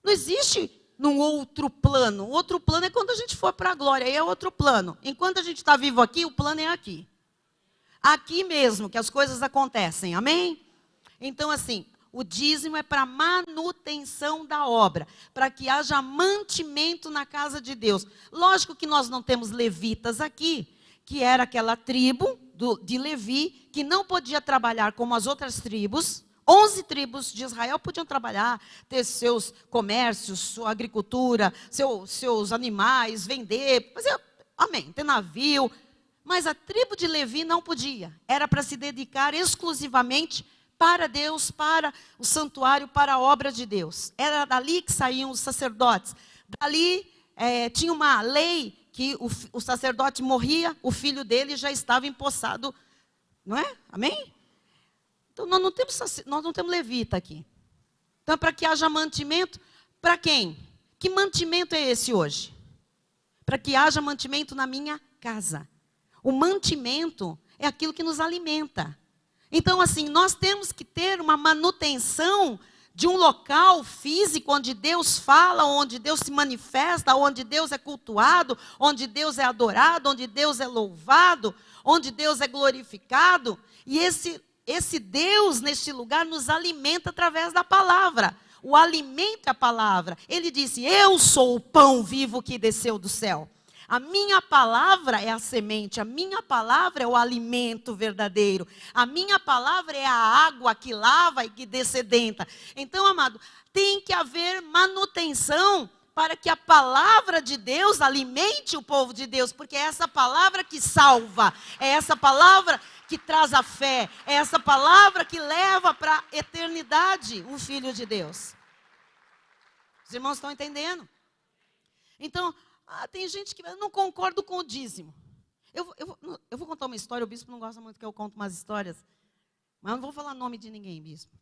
Não existe num outro plano. O outro plano é quando a gente for para a glória, aí é outro plano. Enquanto a gente está vivo aqui, o plano é aqui. Aqui mesmo que as coisas acontecem, amém? Então, assim, o dízimo é para manutenção da obra, para que haja mantimento na casa de Deus. Lógico que nós não temos levitas aqui, que era aquela tribo de Levi, que não podia trabalhar como as outras tribos. 11 tribos de Israel podiam trabalhar, ter seus comércios, sua agricultura, seus animais, vender, fazer, amém, ter navio. Mas a tribo de Levi não podia. Era para se dedicar exclusivamente para Deus, para o santuário, para a obra de Deus. Era dali que saíam os sacerdotes. Dali tinha uma lei que o sacerdote morria, o filho dele já estava empossado, não é? Amém? Então nós não temos levita aqui. Então para que haja mantimento, para quem? Que mantimento é esse hoje? Para que haja mantimento na minha casa. O mantimento é aquilo que nos alimenta. Então, assim, nós temos que ter uma manutenção de um local físico onde Deus fala, onde Deus se manifesta, onde Deus é cultuado, onde Deus é adorado, onde Deus é louvado, onde Deus é glorificado. E esse Deus neste lugar nos alimenta através da palavra. O alimento é a palavra. Ele disse, eu sou o pão vivo que desceu do céu. A minha palavra é a semente, a minha palavra é o alimento verdadeiro. A minha palavra é a água que lava e que dessedenta. Então, amado, tem que haver manutenção para que a palavra de Deus alimente o povo de Deus. Porque é essa palavra que salva, é essa palavra que traz a fé, é essa palavra que leva para a eternidade o Filho de Deus. Os irmãos estão entendendo? Então, tem gente que eu não concordo com o dízimo. Eu vou contar uma história, o bispo não gosta muito que eu conto umas histórias, mas eu não vou falar nome de ninguém, bispo.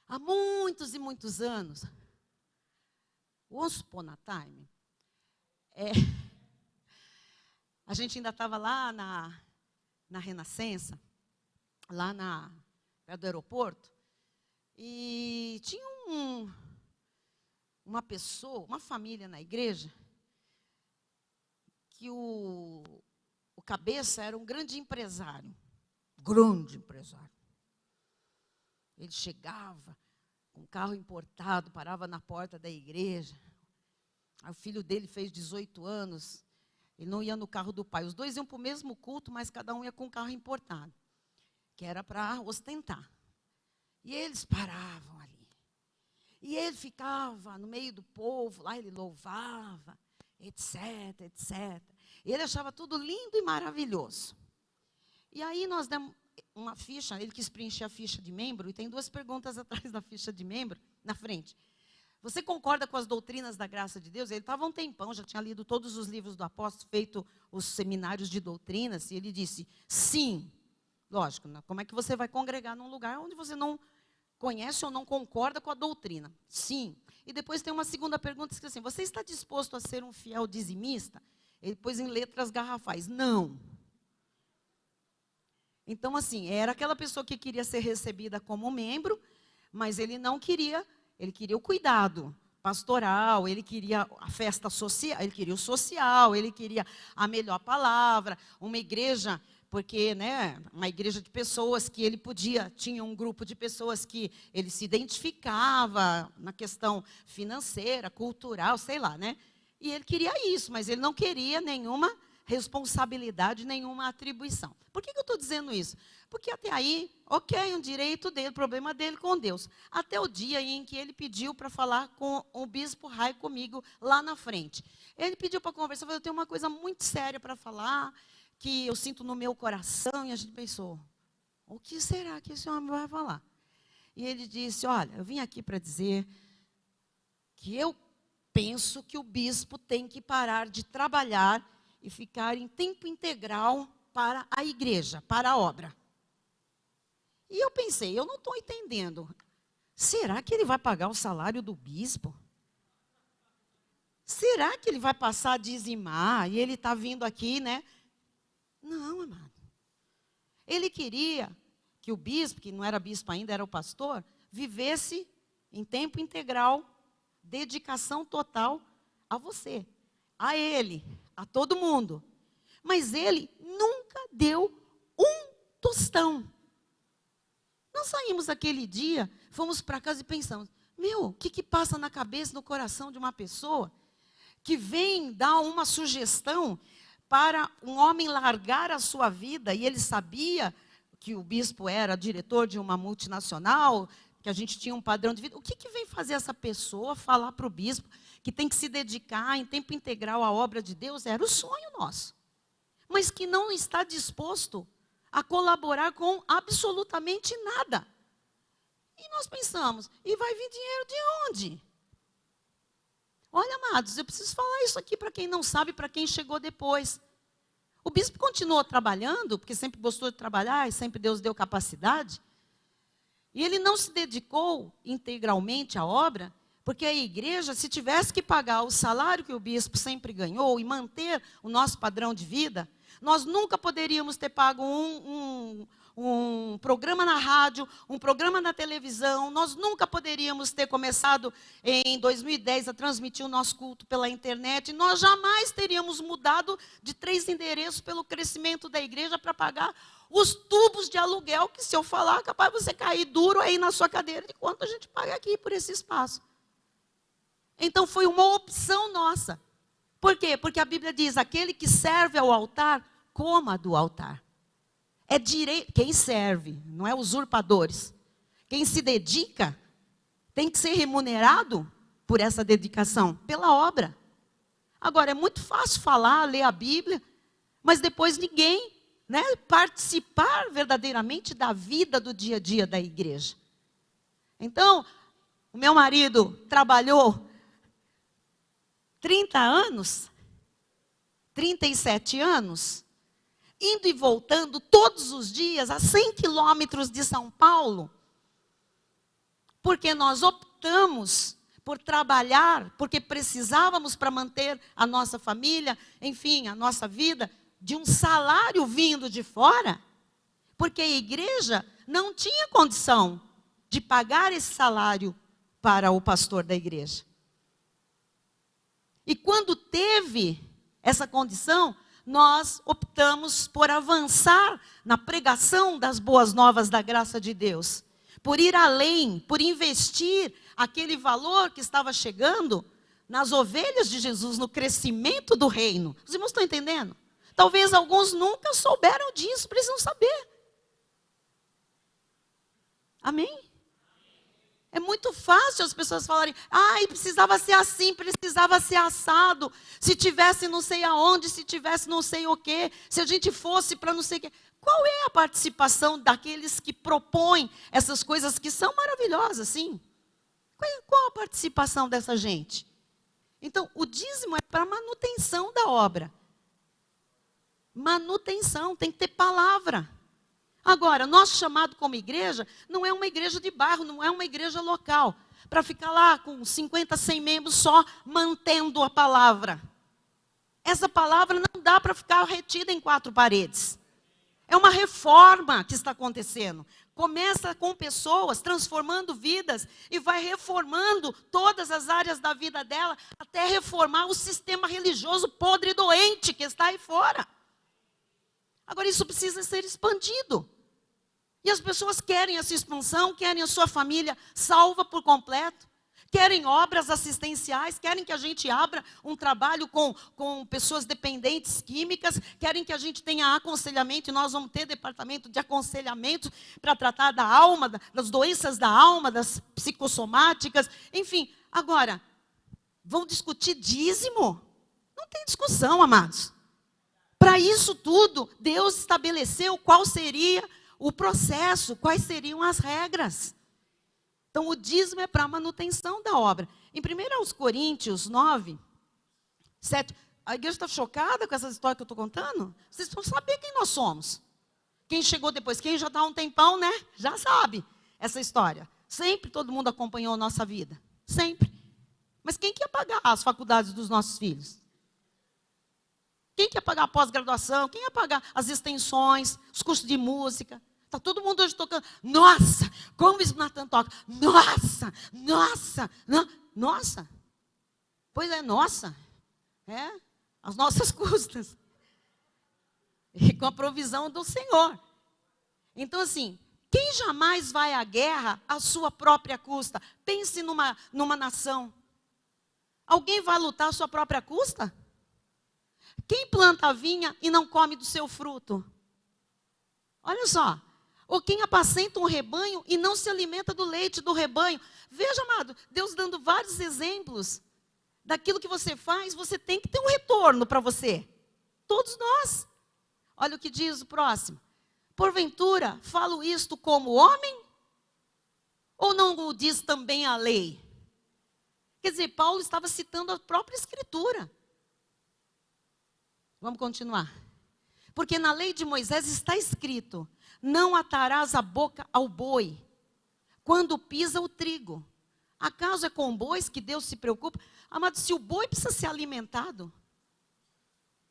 Há muitos e muitos anos, once upon a time, a gente ainda estava lá na Renascença, lá perto do aeroporto, e tinha uma pessoa, uma família na igreja, que o cabeça era um grande empresário. Ele chegava com um carro importado, parava na porta da igreja. Aí o filho dele fez 18 anos, ele não ia no carro do pai. Os dois iam para o mesmo culto, mas cada um ia com um carro importado, que era para ostentar. E eles paravam ali. E ele ficava no meio do povo, lá ele louvava, etc, etc. Ele achava tudo lindo e maravilhoso. E aí nós demos uma ficha, ele quis preencher a ficha de membro, e tem 2 perguntas atrás da ficha de membro, na frente. Você concorda com as doutrinas da graça de Deus? Ele estava um tempão, já tinha lido todos os livros do apóstolo, feito os seminários de doutrinas, e ele disse, sim. Lógico, né? Como é que você vai congregar num lugar onde você não conhece ou não concorda com a doutrina? Sim. E depois tem uma segunda pergunta, que diz assim, você está disposto a ser um fiel dizimista? Ele pôs em letras garrafais, não. Então, assim, era aquela pessoa que queria ser recebida como membro, mas ele não queria, ele queria o cuidado pastoral, ele queria a festa social, ele queria o social, ele queria a melhor palavra, uma igreja, porque, né, uma igreja de pessoas que ele podia, tinha um grupo de pessoas que ele se identificava na questão financeira, cultural, sei lá, né? E ele queria isso, mas ele não queria nenhuma responsabilidade, nenhuma atribuição. Por que eu estou dizendo isso? Porque até aí, ok, um direito dele, problema dele com Deus. Até o dia em que ele pediu para falar com o bispo Rai comigo lá na frente. Ele pediu para conversar, falou, eu tenho uma coisa muito séria para falar, que eu sinto no meu coração, e a gente pensou, o que será que esse homem vai falar? E ele disse, olha, eu vim aqui para dizer que eu penso que o bispo tem que parar de trabalhar e ficar em tempo integral para a igreja, para a obra. E eu pensei, eu não estou entendendo. Será que ele vai pagar o salário do bispo? Será que ele vai passar a dizimar e ele está vindo aqui, né? Não, amado. Ele queria que o bispo, que não era bispo ainda, era o pastor, vivesse em tempo integral, dedicação total a você, a ele, a todo mundo. Mas ele nunca deu um tostão. Nós saímos aquele dia, fomos para casa e pensamos, o que passa na cabeça, no coração de uma pessoa que vem dar uma sugestão para um homem largar a sua vida, e ele sabia que o bispo era diretor de uma multinacional, que a gente tinha um padrão de vida. O que vem fazer essa pessoa falar para o bispo que tem que se dedicar em tempo integral à obra de Deus? Era o sonho nosso. Mas que não está disposto a colaborar com absolutamente nada. E nós pensamos, e vai vir dinheiro de onde? Olha, amados, eu preciso falar isso aqui para quem não sabe, para quem chegou depois. O bispo continuou trabalhando, porque sempre gostou de trabalhar e sempre Deus deu capacidade. E ele não se dedicou integralmente à obra, porque a igreja, se tivesse que pagar o salário que o bispo sempre ganhou e manter o nosso padrão de vida, nós nunca poderíamos ter pago um programa na rádio, um programa na televisão, nós nunca poderíamos ter começado em 2010 a transmitir o nosso culto pela internet, nós jamais teríamos mudado de 3 endereços pelo crescimento da igreja para pagar os tubos de aluguel, que se eu falar, é capaz de você cair duro aí na sua cadeira, de quanto a gente paga aqui por esse espaço. Então foi uma opção nossa. Por quê? Porque a Bíblia diz, aquele que serve ao altar, coma do altar. É direito, quem serve, não é usurpadores. Quem se dedica, tem que ser remunerado por essa dedicação, pela obra. Agora, é muito fácil falar, ler a Bíblia, mas depois ninguém, né, participar verdadeiramente da vida do dia a dia da igreja. Então, o meu marido trabalhou 30 anos, 37 anos, indo e voltando todos os dias a 100 quilômetros de São Paulo, porque nós optamos por trabalhar, porque precisávamos para manter a nossa família, enfim, a nossa vida, de um salário vindo de fora, porque a igreja não tinha condição de pagar esse salário para o pastor da igreja. E quando teve essa condição, nós optamos por avançar na pregação das boas novas da graça de Deus, por ir além, por investir aquele valor que estava chegando nas ovelhas de Jesus, no crescimento do reino. Os irmãos estão entendendo? Talvez alguns nunca souberam disso, precisam saber. Amém? É muito fácil as pessoas falarem, ai, precisava ser assim, precisava ser assado, se tivesse não sei aonde, se tivesse não sei o quê, se a gente fosse para não sei o quê. Qual é a participação daqueles que propõem essas coisas que são maravilhosas, sim? Qual a participação dessa gente? Então, o dízimo é para manutenção da obra. Manutenção, tem que ter palavra. Agora, nosso chamado como igreja não é uma igreja de bairro, não é uma igreja local, para ficar lá com 50, 100 membros só mantendo a palavra. Essa palavra não dá para ficar retida em 4 paredes. É uma reforma que está acontecendo. Começa com pessoas transformando vidas e vai reformando todas as áreas da vida dela até reformar o sistema religioso podre e doente que está aí fora. Agora, isso precisa ser expandido. E as pessoas querem essa expansão, querem a sua família salva por completo, querem obras assistenciais, querem que a gente abra um trabalho com pessoas dependentes químicas, querem que a gente tenha aconselhamento, e nós vamos ter departamento de aconselhamento para tratar da alma, das doenças da alma, das psicossomáticas, enfim. Agora, vão discutir dízimo? Não tem discussão, amados. Para isso tudo, Deus estabeleceu qual seria o processo, quais seriam as regras. Então, o dízimo é para a manutenção da obra. Em 1 Coríntios 9, 7, a igreja está chocada com essa história que eu estou contando? Vocês vão saber quem nós somos. Quem chegou depois, quem já está há um tempão, né? Já sabe essa história. Sempre todo mundo acompanhou a nossa vida. Sempre. Mas quem que ia pagar as faculdades dos nossos filhos? Quem que ia pagar a pós-graduação? Quem ia pagar as extensões, os cursos de música? Está todo mundo hoje tocando. Nossa, como o Natan toca. Nossa, nossa, nossa. Pois é, nossa. É, às nossas custas. E com a provisão do Senhor. Então, assim, quem jamais vai à guerra à sua própria custa? Pense numa nação. Alguém vai lutar à sua própria custa? Quem planta a vinha e não come do seu fruto? Olha só. Ou quem apacenta um rebanho e não se alimenta do leite do rebanho? Veja, amado, Deus dando vários exemplos daquilo que você faz, você tem que ter um retorno para você. Todos nós. Olha o que diz o próximo. Porventura, falo isto como homem? Ou não o diz também a lei? Quer dizer, Paulo estava citando a própria Escritura. Vamos continuar. Porque na lei de Moisés está escrito: não atarás a boca ao boi quando pisa o trigo. Acaso é com bois que Deus se preocupa? Amado, se o boi precisa ser alimentado,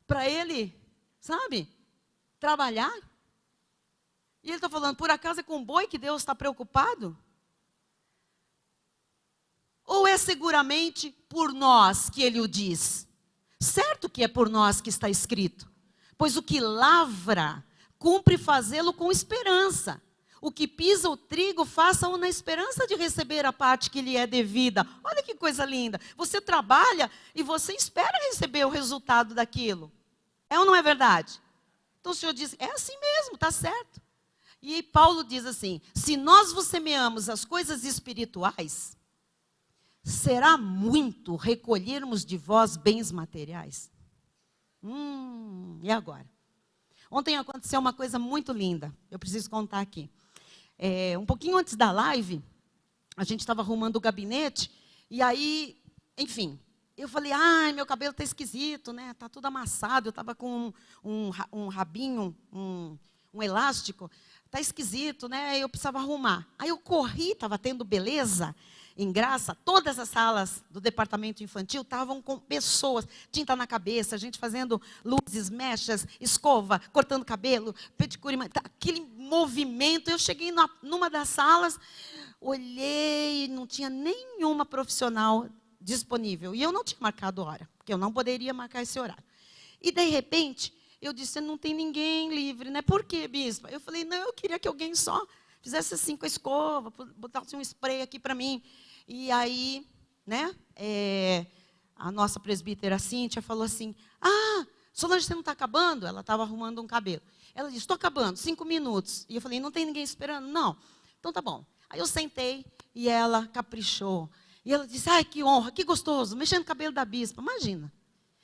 para ele, sabe, trabalhar, e ele está falando, por acaso é com boi que Deus está preocupado? Ou é seguramente por nós que ele o diz? Certo que é por nós que está escrito. Pois o que lavra, cumpre fazê-lo com esperança. O que pisa o trigo, faça-o na esperança de receber a parte que lhe é devida. Olha que coisa linda. Você trabalha e você espera receber o resultado daquilo. É ou não é verdade? Então o Senhor diz, é assim mesmo, está certo. E aí Paulo diz assim, se nós vos semeamos as coisas espirituais, será muito recolhermos de vós bens materiais? E agora? Ontem aconteceu uma coisa muito linda, eu preciso contar aqui. Um pouquinho antes da live, a gente estava arrumando o gabinete, e aí, enfim, eu falei, ai, meu cabelo está esquisito, né? Está tudo amassado, eu estava com um rabinho, um elástico, está esquisito, né? Eu precisava arrumar. Aí eu corri, estava tendo beleza, em graça, todas as salas do departamento infantil estavam com pessoas, tinta na cabeça, gente fazendo luzes, mechas, escova, cortando cabelo, pedicure, aquele movimento. Eu cheguei numa das salas, olhei, não tinha nenhuma profissional disponível. E eu não tinha marcado hora, porque eu não poderia marcar esse horário. E, de repente, eu disse, não tem ninguém livre, né? Por quê, bispa? Eu falei, não, eu queria que alguém só fizesse assim com a escova, botasse um spray aqui para mim. E aí, né, a nossa presbítera Cíntia falou assim, Solange, você não está acabando? Ela estava arrumando um cabelo. Ela disse, estou acabando, 5 minutos. E eu falei, não tem ninguém esperando? Não. Então tá bom. Aí eu sentei e ela caprichou. E ela disse, ai, que honra, que gostoso, mexendo no cabelo da bispa, imagina.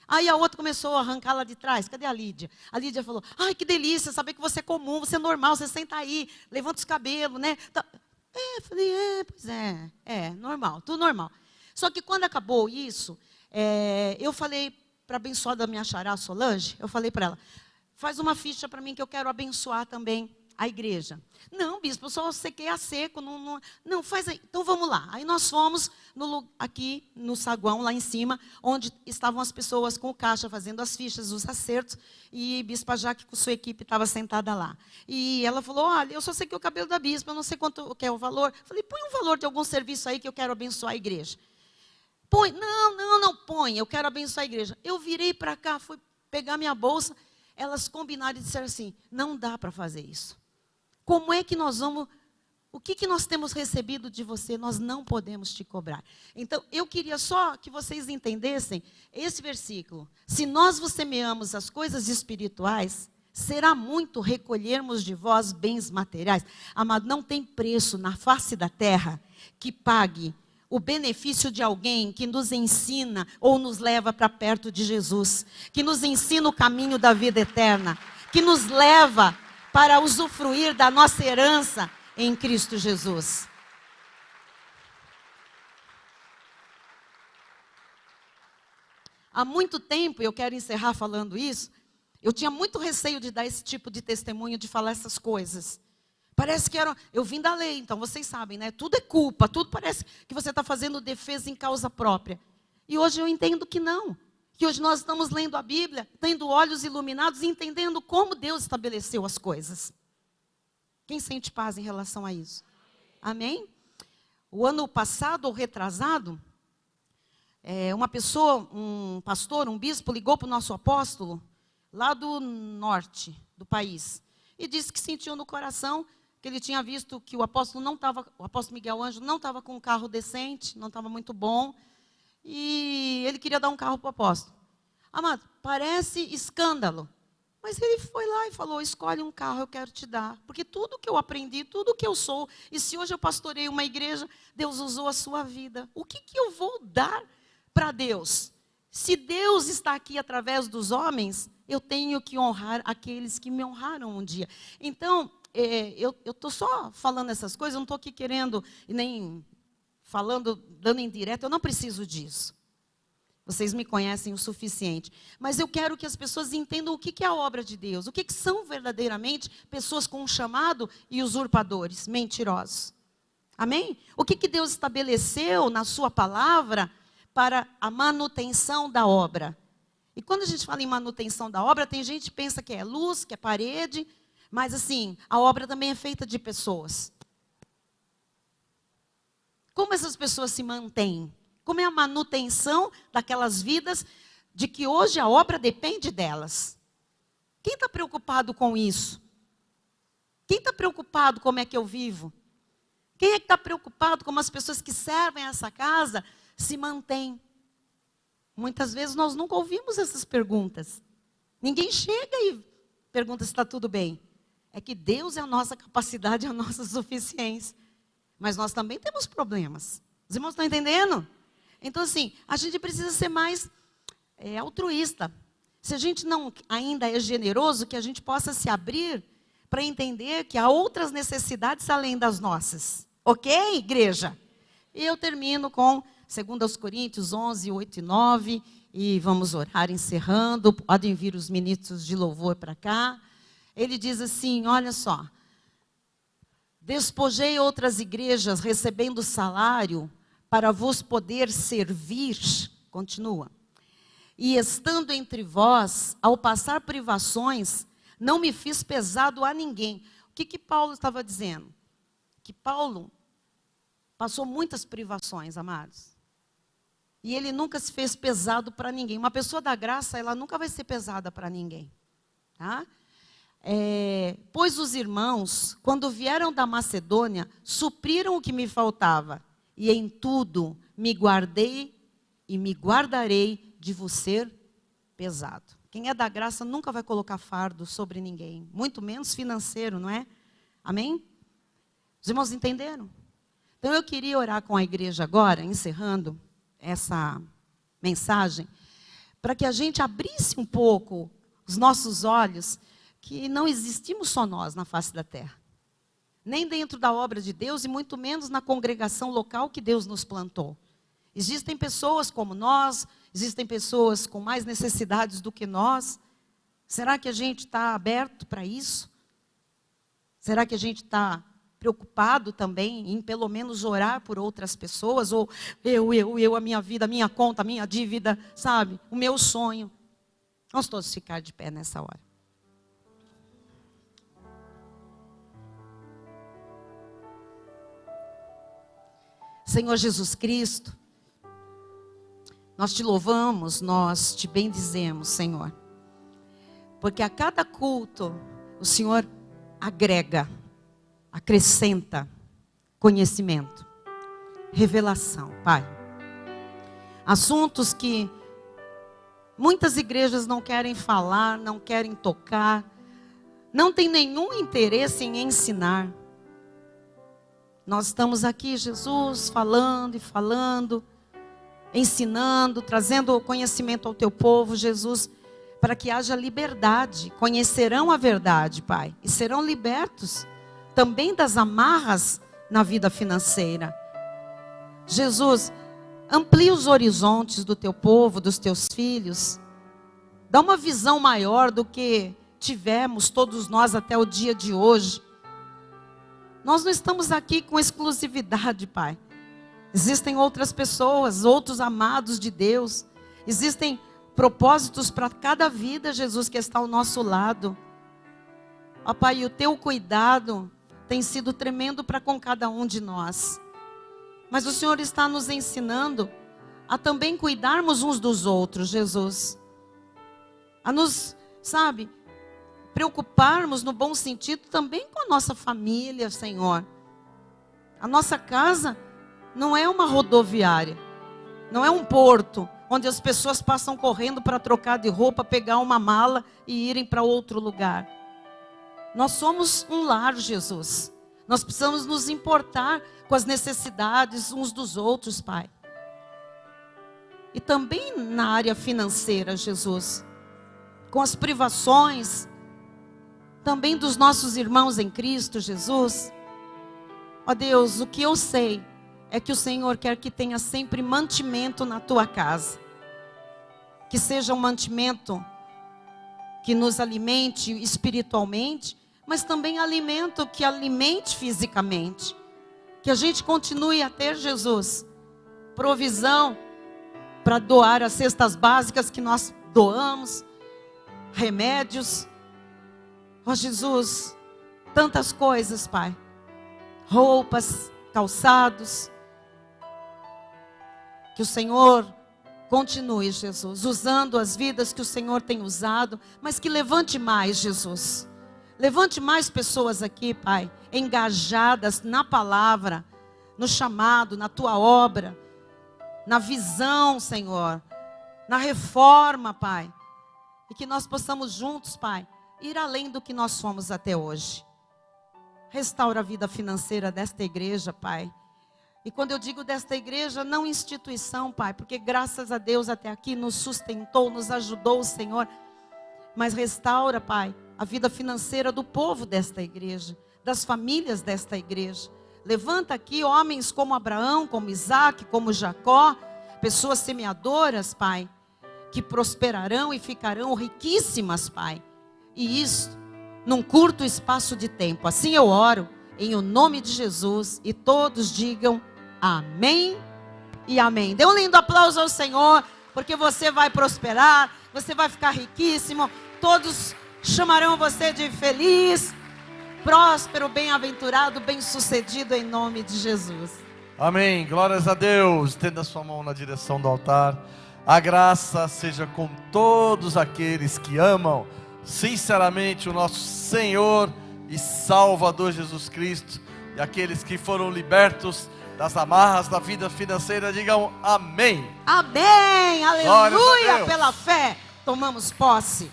Aí a outra começou a arrancar lá de trás. Cadê a Lídia? A Lídia falou, ai, que delícia, saber que você é comum, você é normal, você senta aí, levanta os cabelos, né? Eu falei, pois é, normal, tudo normal. Só que quando acabou isso, eu falei para a abençoada minha xará, Solange, eu falei para ela, faz uma ficha para mim que eu quero abençoar também a igreja. Não, bispo, eu só sequei a seco. Não, faz aí. Então vamos lá. Aí nós fomos aqui no saguão, lá em cima, onde estavam as pessoas com o caixa fazendo as fichas, os acertos, e bispa Jaque com sua equipe estava sentada lá. E ela falou, olha, eu só sequei o cabelo da bispa, eu não sei quanto que é o valor. Falei, põe um valor de algum serviço aí que eu quero abençoar a igreja. Põe, não, põe, eu quero abençoar a igreja. Eu virei para cá, fui pegar minha bolsa, elas combinaram e disseram assim, não dá para fazer isso. Como é que nós vamos, o que nós temos recebido de você, nós não podemos te cobrar. Então, eu queria só que vocês entendessem esse versículo. Se nós vos semeamos as coisas espirituais, será muito recolhermos de vós bens materiais. Amado, não tem preço na face da terra que pague o benefício de alguém que nos ensina ou nos leva para perto de Jesus, que nos ensina o caminho da vida eterna, que nos leva para usufruir da nossa herança em Cristo Jesus. Há muito tempo, eu quero encerrar falando isso, eu tinha muito receio de dar esse tipo de testemunho, de falar essas coisas. Parece que eu vim da lei, então vocês sabem, né? Tudo é culpa, tudo parece que você está fazendo defesa em causa própria. E hoje eu entendo que não. Que hoje nós estamos lendo a Bíblia, tendo olhos iluminados e entendendo como Deus estabeleceu as coisas. Quem sente paz em relação a isso? Amém? O ano passado ou retrasado, uma pessoa, um pastor, um bispo, ligou para o nosso apóstolo, lá do norte do país, e disse que sentiu no coração que ele tinha visto que o apóstolo Miguel Ângelo não estava com um carro decente, não estava muito bom, e ele queria dar um carro para o apóstolo. Amado, parece escândalo, mas ele foi lá e falou, escolhe um carro, eu quero te dar, porque tudo que eu aprendi, tudo que eu sou, e se hoje eu pastorei uma igreja, Deus usou a sua vida, o que eu vou dar para Deus? Se Deus está aqui através dos homens, eu tenho que honrar aqueles que me honraram um dia. Então, eu estou só falando essas coisas, eu não estou aqui querendo, nem falando, dando indireta, eu não preciso disso. Vocês me conhecem o suficiente. Mas eu quero que as pessoas entendam o que é a obra de Deus. O que são verdadeiramente pessoas com um chamado e usurpadores, mentirosos. Amém? O que Deus estabeleceu na sua palavra para a manutenção da obra. E quando a gente fala em manutenção da obra, tem gente que pensa que é luz, que é parede, mas assim, a obra também é feita de pessoas. Como essas pessoas se mantêm? Como é a manutenção daquelas vidas de que hoje a obra depende delas? Quem está preocupado com isso? Quem está preocupado como é que eu vivo? Quem é que está preocupado como as pessoas que servem essa casa se mantêm? Muitas vezes nós nunca ouvimos essas perguntas. Ninguém chega e pergunta se está tudo bem. É que Deus é a nossa capacidade, a nossa suficiência. Mas nós também temos problemas. Os irmãos estão entendendo? Então, assim, a gente precisa ser mais altruísta. Se a gente não ainda é generoso, que a gente possa se abrir para entender que há outras necessidades além das nossas. Ok, igreja? E eu termino com 2 Coríntios 11, 8 e 9. E vamos orar encerrando. Podem vir os ministros de louvor para cá. Ele diz assim, olha só. Despojei outras igrejas recebendo salário para vos poder servir, continua. E estando entre vós, ao passar privações, não me fiz pesado a ninguém. O que Paulo estava dizendo? Que Paulo passou muitas privações, amados. E ele nunca se fez pesado para ninguém. Uma pessoa da graça, ela nunca vai ser pesada para ninguém. Tá? Pois os irmãos, quando vieram da Macedônia, supriram o que me faltava. E em tudo me guardei e me guardarei de vos ser pesado. Quem é da graça nunca vai colocar fardo sobre ninguém. Muito menos financeiro, não é? Amém? Os irmãos entenderam? Então eu queria orar com a igreja agora, encerrando essa mensagem, para que a gente abrisse um pouco os nossos olhos, que não existimos só nós na face da terra. Nem dentro da obra de Deus e muito menos na congregação local que Deus nos plantou. Existem pessoas como nós, existem pessoas com mais necessidades do que nós. Será que a gente está aberto para isso? Será que a gente está preocupado também em pelo menos orar por outras pessoas? Ou a minha vida, a minha conta, a minha dívida, sabe? O meu sonho. Vamos todos ficar de pé nessa hora. Senhor Jesus Cristo, nós te louvamos, nós te bendizemos, Senhor. Porque a cada culto, o Senhor agrega, acrescenta conhecimento, revelação, Pai. Assuntos que muitas igrejas não querem falar, não querem tocar, não têm nenhum interesse em ensinar. Nós estamos aqui, Jesus, falando e falando, ensinando, trazendo conhecimento ao teu povo, Jesus, para que haja liberdade. Conhecerão a verdade, Pai, e serão libertos também das amarras na vida financeira. Jesus, amplia os horizontes do teu povo, dos teus filhos. Dá uma visão maior do que tivemos todos nós até o dia de hoje. Nós não estamos aqui com exclusividade, Pai. Existem outras pessoas, outros amados de Deus. Existem propósitos para cada vida, Jesus, que está ao nosso lado. Ó Pai, o teu cuidado tem sido tremendo para com cada um de nós. Mas o Senhor está nos ensinando a também cuidarmos uns dos outros, Jesus. A nos, preocuparmos no bom sentido também com a nossa família, Senhor. A nossa casa não é uma rodoviária, não é um porto onde as pessoas passam correndo para trocar de roupa, pegar uma mala e irem para outro lugar. Nós somos um lar, Jesus. Nós precisamos nos importar com as necessidades uns dos outros, Pai. E também na área financeira, Jesus, com as privações também dos nossos irmãos em Cristo, Jesus. Ó Deus, o que eu sei é que o Senhor quer que tenha sempre mantimento na tua casa. Que seja um mantimento que nos alimente espiritualmente, mas também alimento que alimente fisicamente. Que a gente continue a ter, Jesus, provisão para doar as cestas básicas que nós doamos, remédios. Ó Jesus, tantas coisas, Pai. Roupas, calçados. Que o Senhor continue, Jesus, usando as vidas que o Senhor tem usado, mas que levante mais, Jesus. Levante mais pessoas aqui, Pai, engajadas na palavra, no chamado, na tua obra, na visão, Senhor, na reforma, Pai. E que nós possamos juntos, Pai, ir além do que nós fomos até hoje. Restaura a vida financeira desta igreja, Pai. E quando eu digo desta igreja, não instituição, Pai, porque graças a Deus até aqui nos sustentou, nos ajudou o Senhor. Mas restaura, Pai, a vida financeira do povo desta igreja, das famílias desta igreja. Levanta aqui homens como Abraão, como Isaac, como Jacó, pessoas semeadoras, Pai, que prosperarão e ficarão riquíssimas, Pai. E isso num curto espaço de tempo. Assim eu oro em o nome de Jesus e todos digam amém e amém. Dê um lindo aplauso ao Senhor, porque você vai prosperar, você vai ficar riquíssimo. Todos chamarão você de feliz, próspero, bem-aventurado, bem-sucedido em nome de Jesus. Amém, glórias a Deus. Estenda sua mão na direção do altar. A graça seja com todos aqueles que amam sinceramente o nosso Senhor e Salvador Jesus Cristo, e aqueles que foram libertos das amarras da vida financeira, digam amém. Amém, aleluia, pela fé, tomamos posse.